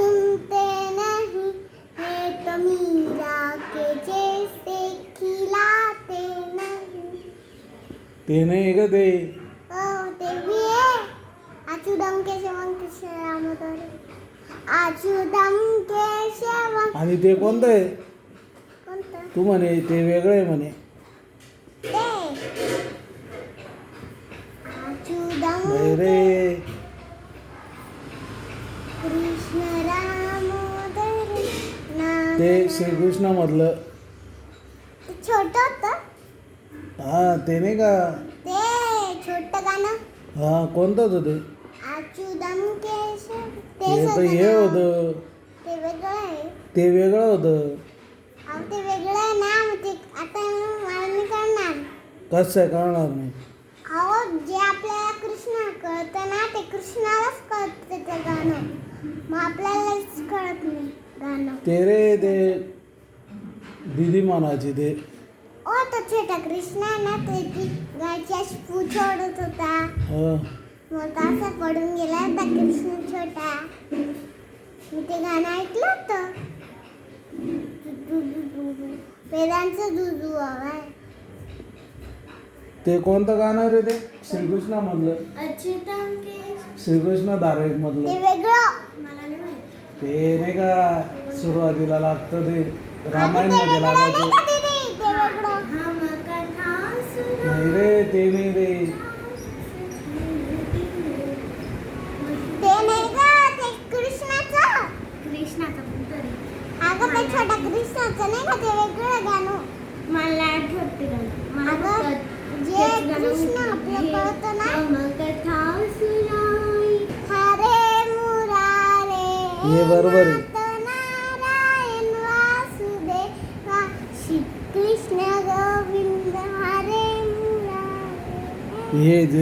सुनते नहीं, ये तो मीरा के जैसे खिलाते नहीं. ते नाही का ते ते भी आहे. अच्युतम केशवम कृष्ण दामोदर, अच्युतम केशवम. आणि ते कोणतं आहे कोणतं तू म्हणे ते वेगळं आहे म्हणे ते? अच्युतम नाही रे कृष्ण दामोदर नाम. ते श्रीकृष्ण मधलं ते छोटं होतं. हा ते नाही का ते छोटं गाणं. हा कोणतं होतं ते अच्युतम केशव. ते तर हे होतं ते वेगळं आहे. ते वेगळं होतं अहो ते वेगळं आहे ना. मग ते आता मला नाही कळणार. कसं आहे कळणार नाही अहो जे आपल्याला कृष्ण कळतं ना ते कृष्णालाच कळतं त्याचं गाणं. मग आपल्यालाच कळत नाही गाणं. ते रे ते दीदी म्हणायची ते ओ तो छोटा कृष्ण आहे ना त्याची गायची अशी पूछ ओढत होता. हा मग तो असा पडून गेला होता कृष्ण छोटा. मी ते गाणं ऐकलं होतं. वेदांचं दुधू हवाय. ते कोणतं गाणं रे ते श्रीकृष्ण मधलं अच्युतम केशव. श्रीकृष्ण धारावाहिक ते मधलं वेगळं मला नाही माहिती. ते नाही का सुरुवातीला लागतं ते रामायण ते मध्ये वेगळं लागायचं नाही का दीदी? ते वेगळं. हम कथा सुना. नाही रे ते नाही रे ते नाही का ते कृष्णाचं. अगं ते छोटा कृष्णाचं नाही का ते वेगळं गाणं. मला आठवते अगं जे कृष्ण आपलं कळतं ना. हरे मुरारे हे बरोबर आहे. नारायण वासुदेवा श्री कृष्ण गोविंद हरे मुरारे. हेच